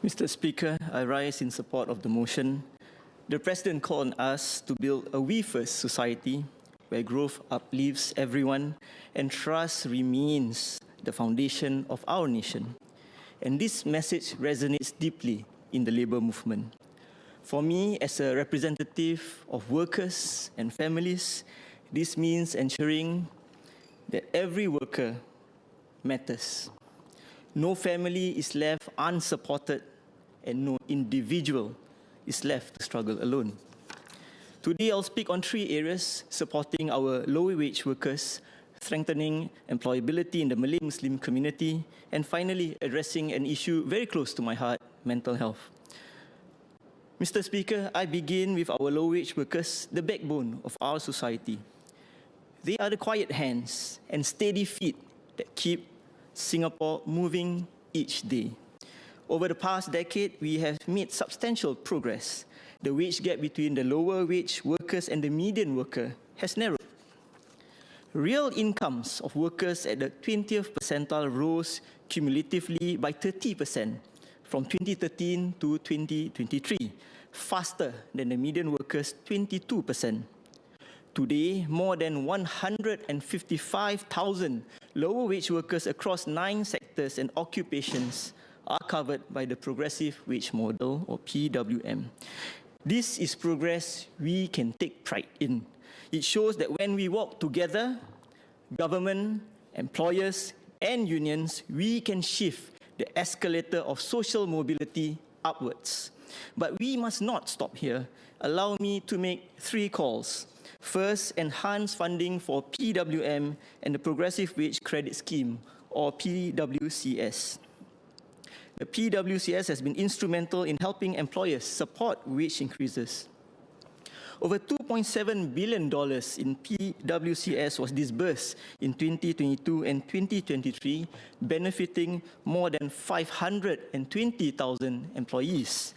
Mr. Speaker, I rise in support of the motion. The President called on us to build a we-first society where growth uplifts everyone and trust remains the foundation of our nation. And this message resonates deeply in the labour movement. For me, as a representative of workers and families, this means ensuring that every worker matters. No family is left unsupported and no individual is left to struggle alone. Today, I'll speak on three areas: supporting our low-wage workers, strengthening employability in the Malay-Muslim community, and finally, addressing an issue very close to my heart, mental health. Mr. Speaker, I begin with our low-wage workers, the backbone of our society. They are the quiet hands and steady feet that keep Singapore moving each day. Over the past decade, we have made substantial progress. The wage gap between the lower wage workers and the median worker has narrowed. Real incomes of workers at the 20th percentile rose cumulatively by 30% from 2013 to 2023, faster than the median workers' 22%. Today, more than 155,000 lower wage workers across 9 sectors and occupations are covered by the Progressive Wage Model, or PWM. This is progress we can take pride in. It shows that when we work together, government, employers, and unions, we can shift the escalator of social mobility upwards. But we must not stop here. Allow me to make 3 calls. First, enhance funding for PWM and the Progressive Wage Credit Scheme, or PWCS. The PWCS has been instrumental in helping employers support wage increases. Over $2.7 billion in PWCS was disbursed in 2022 and 2023, benefiting more than 520,000 employees.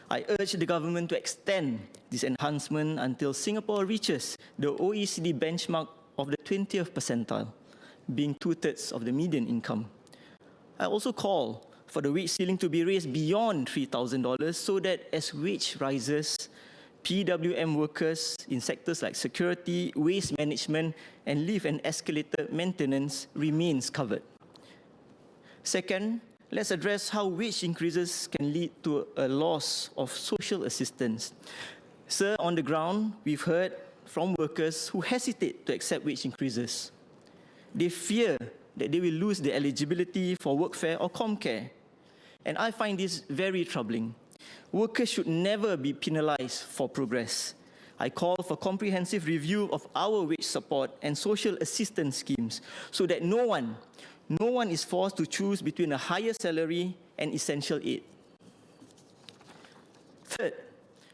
I urge the government to extend this enhancement until Singapore reaches the OECD benchmark of the 20th percentile, being 2/3 of the median income. I also call for the wage ceiling to be raised beyond $3,000 so that as wage rises, PWM workers in sectors like security, waste management, and lift and escalator maintenance remains covered. Second, let's address how wage increases can lead to a loss of social assistance. Sir, on the ground, we've heard from workers who hesitate to accept wage increases. They fear that they will lose their eligibility for workfare or comcare. And I find this very troubling. Workers should never be penalized for progress. I call for comprehensive review of our wage support and social assistance schemes so that no one is forced to choose between a higher salary and essential aid. Third,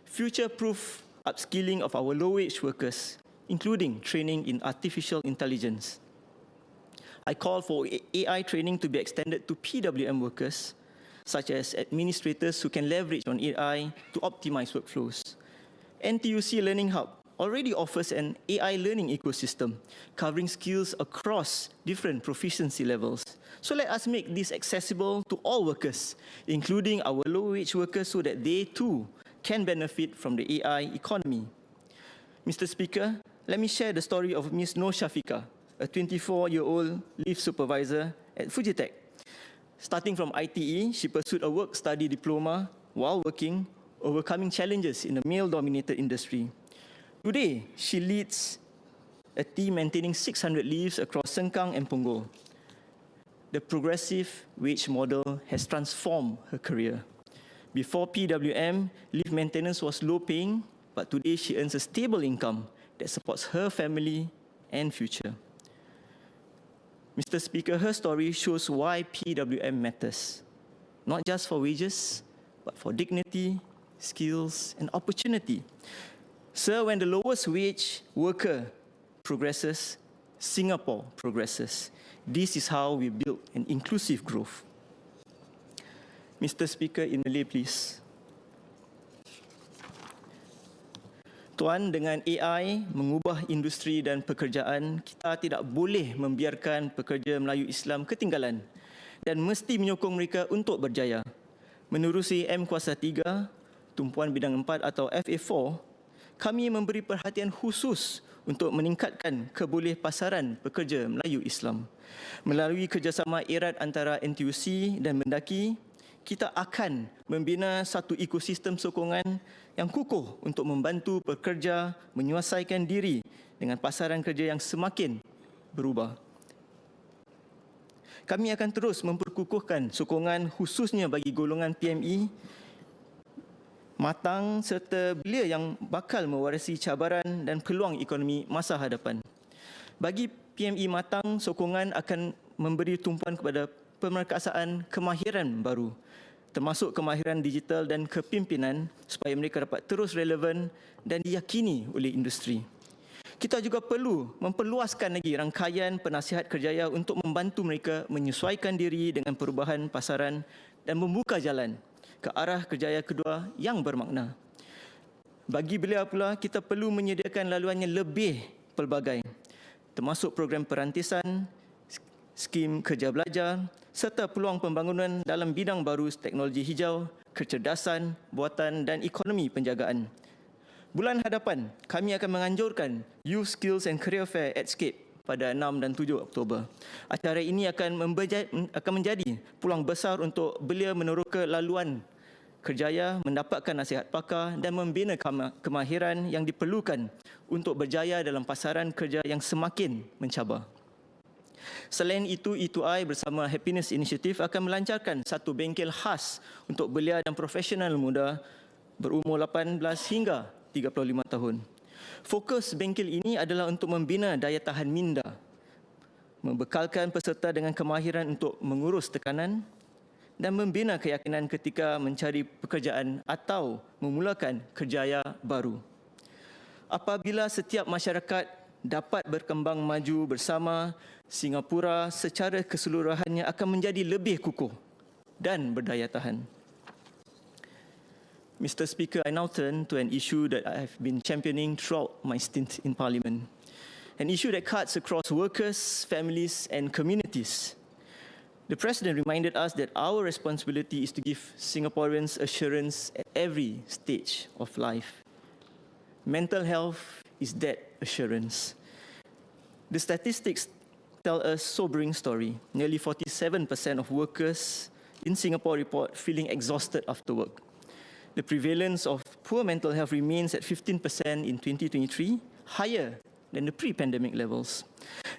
future-proof upskilling of our low-wage workers, including training in artificial intelligence. I call for AI training to be extended to PWM workers, such as administrators who can leverage on AI to optimize workflows. NTUC Learning Hub already offers an AI learning ecosystem covering skills across different proficiency levels. So let us make this accessible to all workers, including our low-wage workers, so that they too can benefit from the AI economy. Mr. Speaker, let me share the story of Ms. Nur Shafika, a 24-year-old lift supervisor at Fujitech. Starting from ITE, she pursued a work-study diploma while working, overcoming challenges in a male-dominated industry. Today, she leads a team maintaining 600 lifts across Sengkang and Punggol. The progressive wage model has transformed her career. Before PWM, lift maintenance was low-paying, but today she earns a stable income that supports her family and future. Mr. Speaker, her story shows why PWM matters, not just for wages, but for dignity, skills, and opportunity. Sir, when the lowest wage worker progresses, Singapore progresses. This is how we build an inclusive growth. Mr. Speaker, in Malay, please. Tuan, dengan AI mengubah industri dan pekerjaan, kita tidak boleh membiarkan pekerja Melayu Islam ketinggalan dan mesti menyokong mereka untuk berjaya. Menerusi M Kuasa 3, Tumpuan Bidang 4 atau FA4, kami memberi perhatian khusus untuk meningkatkan kebolehpasaran pekerja Melayu Islam. Melalui kerjasama erat antara NTUC dan Mendaki, kita akan membina satu ekosistem sokongan yang kukuh untuk membantu pekerja menyesuaikan diri dengan pasaran kerja yang semakin berubah. Kami akan terus memperkukuhkan sokongan khususnya bagi golongan PME matang serta belia yang bakal mewarisi cabaran dan peluang ekonomi masa hadapan. Bagi PME matang, sokongan akan memberi tumpuan kepada pemerkasaan kemahiran baru, termasuk kemahiran digital dan kepimpinan supaya mereka dapat terus relevan dan diyakini oleh industri. Kita juga perlu memperluaskan lagi rangkaian penasihat kerjaya untuk membantu mereka menyesuaikan diri dengan perubahan pasaran dan membuka jalan ke arah kerjaya kedua yang bermakna. Bagi belia pula, kita perlu menyediakan laluan yang lebih pelbagai, termasuk program perantisan, skim kerja belajar, serta peluang pembangunan dalam bidang baru teknologi hijau, kecerdasan, buatan dan ekonomi penjagaan. Bulan hadapan, kami akan menganjurkan Youth Skills and Career Fair at Scape pada 6 dan 7 Oktober. Acara ini akan menjadi peluang besar untuk belia meneroka laluan kerjaya, mendapatkan nasihat pakar dan membina kemahiran yang diperlukan untuk berjaya dalam pasaran kerja yang semakin mencabar. Selain itu, E2I bersama Happiness Initiative akan melancarkan satu bengkel khas untuk belia dan profesional muda berumur 18 hingga 35 tahun. Fokus bengkel ini adalah untuk membina daya tahan minda, membekalkan peserta dengan kemahiran untuk mengurus tekanan dan membina keyakinan ketika mencari pekerjaan atau memulakan kerjaya baru. Apabila setiap masyarakat dapat berkembang maju bersama, Singapura secara keseluruhannya akan menjadi lebih kukuh dan berdaya tahan. Mr. Speaker, I now turn to an issue that I have been championing throughout my stint in Parliament. An issue that cuts across workers, families and communities. The President reminded us that our responsibility is to give Singaporeans assurance at every stage of life. Mental health is that assurance. The statistics tell a sobering story. Nearly 47% of workers in Singapore report feeling exhausted after work. The prevalence of poor mental health remains at 15% in 2023, higher than the pre-pandemic levels.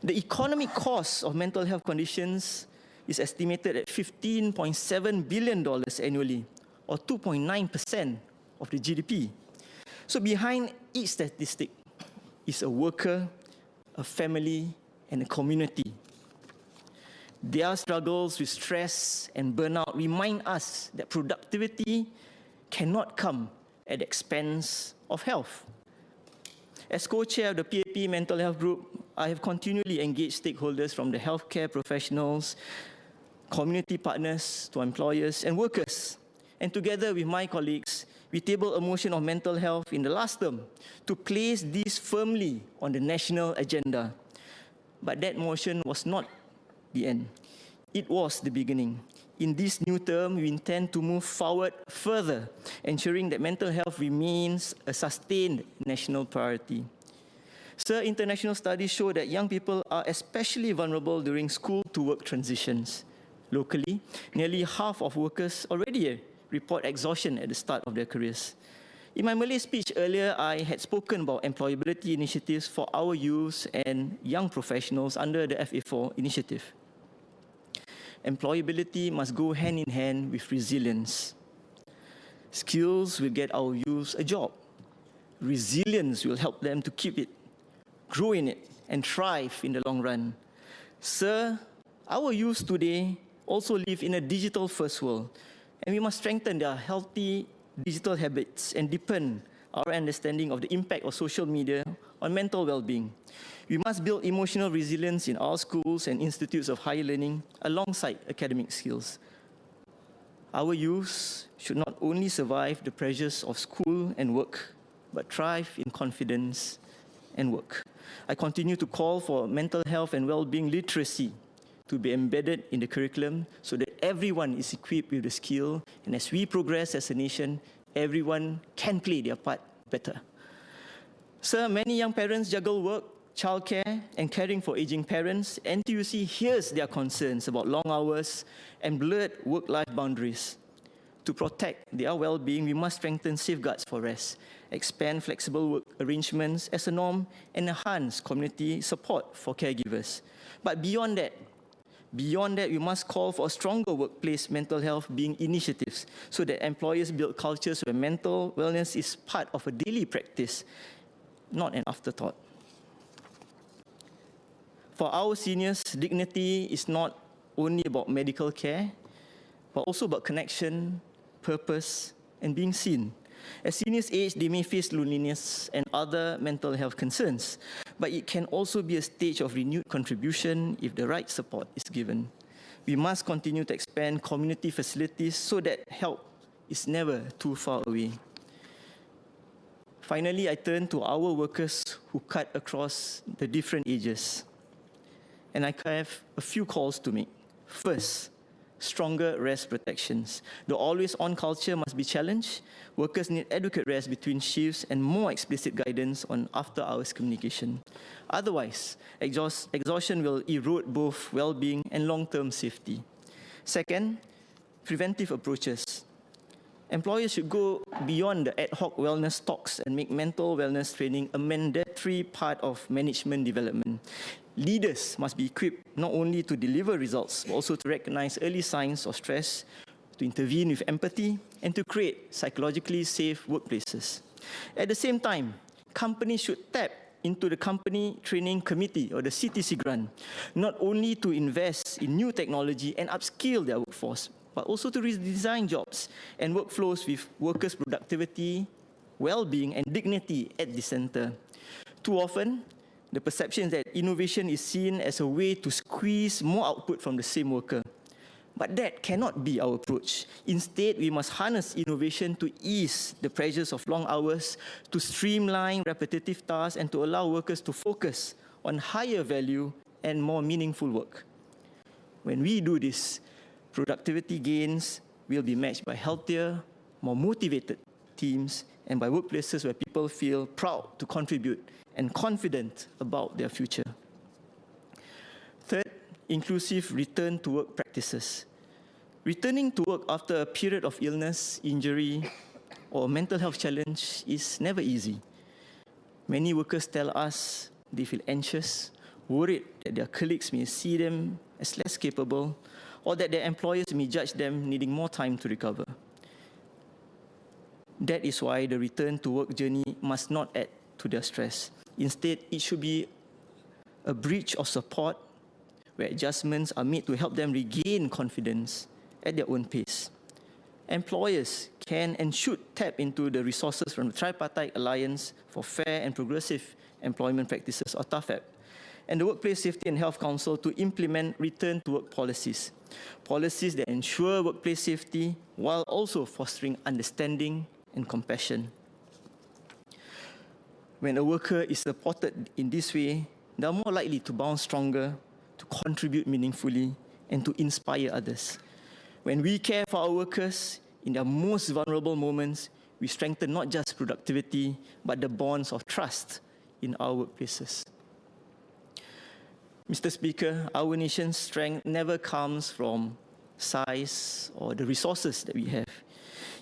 The economic cost of mental health conditions is estimated at $15.7 billion annually, or 2.9% of the GDP. So behind each statistic is a worker, a family, and a community. Their struggles with stress and burnout remind us that productivity cannot come at the expense of health. As co-chair of the PAP Mental Health Group, I have continually engaged stakeholders from the healthcare professionals, community partners to employers and workers. And together with my colleagues, we tabled a motion of mental health in the last term to place this firmly on the national agenda. But that motion was not the end. It was the beginning. In this new term, we intend to move forward further, ensuring that mental health remains a sustained national priority. Sir, international studies show that young people are especially vulnerable during school-to-work transitions. Locally, nearly half of workers already report exhaustion at the start of their careers. In my Malay speech earlier, I had spoken about employability initiatives for our youth and young professionals under the FA4 initiative. Employability must go hand in hand with resilience. Skills will get our youth a job. Resilience will help them to keep it, grow in it, and thrive in the long run. Sir, our youth today also live in a digital-first world, and we must strengthen their healthy digital habits and deepen our understanding of the impact of social media on mental well-being. We must build emotional resilience in our schools and institutes of higher learning alongside academic skills. Our youth should not only survive the pressures of school and work, but thrive in confidence and work. I continue to call for mental health and well-being literacy to be embedded in the curriculum so that everyone is equipped with the skill, and as we progress as a nation, everyone can play their part better. Sir, many young parents juggle work, childcare, and caring for aging parents. NTUC hears their concerns about long hours and blurred work-life boundaries. To protect their well-being, we must strengthen safeguards for rest, expand flexible work arrangements as a norm, and enhance community support for caregivers. But beyond that, we must call for a stronger workplace mental health being initiatives so that employers build cultures where mental wellness is part of a daily practice, not an afterthought. For our seniors, dignity is not only about medical care, but also about connection, purpose, and being seen. As seniors age, they may face loneliness and other mental health concerns, but it can also be a stage of renewed contribution if the right support is given. We must continue to expand community facilities so that help is never too far away. Finally, I turn to our workers who cut across the different ages. And I have a few calls to make. First, stronger rest protections. The always-on culture must be challenged. Workers need adequate rest between shifts and more explicit guidance on after-hours communication. Otherwise, exhaustion will erode both well-being and long-term safety. Second, preventive approaches. Employers should go beyond the ad hoc wellness talks and make mental wellness training a mandatory part of management development. Leaders must be equipped not only to deliver results, but also to recognize early signs of stress, to intervene with empathy, and to create psychologically safe workplaces. At the same time, companies should tap into the Company Training Committee or the CTC grant, not only to invest in new technology and upskill their workforce, but also to redesign jobs and workflows with workers' productivity, well-being, and dignity at the center. Too often, the perception is that innovation is seen as a way to squeeze more output from the same worker. But that cannot be our approach. Instead, we must harness innovation to ease the pressures of long hours, to streamline repetitive tasks, and to allow workers to focus on higher value and more meaningful work. When we do this, productivity gains will be matched by healthier, more motivated teams and by workplaces where people feel proud to contribute and confident about their future. Third, inclusive return to work practices. Returning to work after a period of illness, injury, or mental health challenge is never easy. Many workers tell us they feel anxious, worried that their colleagues may see them as less capable, or that their employers may judge them needing more time to recover. That is why the return to work journey must not add to their stress. Instead, it should be a bridge of support where adjustments are made to help them regain confidence at their own pace. Employers can and should tap into the resources from the Tripartite Alliance for Fair and Progressive Employment Practices, or TAFEP, and the Workplace Safety and Health Council to implement return-to-work policies. Policies that ensure workplace safety while also fostering understanding and compassion. When a worker is supported in this way, they are more likely to bounce stronger, to contribute meaningfully, and to inspire others. When we care for our workers in their most vulnerable moments, we strengthen not just productivity, but the bonds of trust in our workplaces. Mr. Speaker, our nation's strength never comes from size or the resources that we have.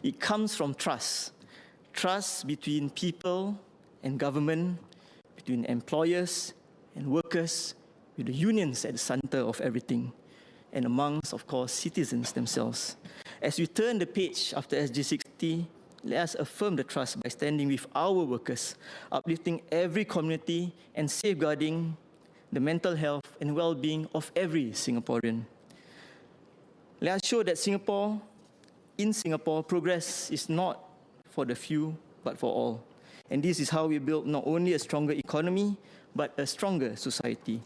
It comes from trust. Trust between people and government, between employers and workers, with the unions at the center of everything, and amongst, of course, citizens themselves. As we turn the page after SG60, let us affirm the trust by standing with our workers, uplifting every community and safeguarding the mental health and well-being of every Singaporean. Let us show that in Singapore, progress is not for the few, but for all. And this is how we build not only a stronger economy, but a stronger society.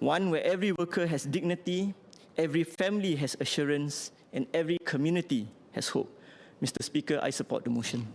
One where every worker has dignity, every family has assurance, and every community has hope. Mr. Speaker, I support the motion.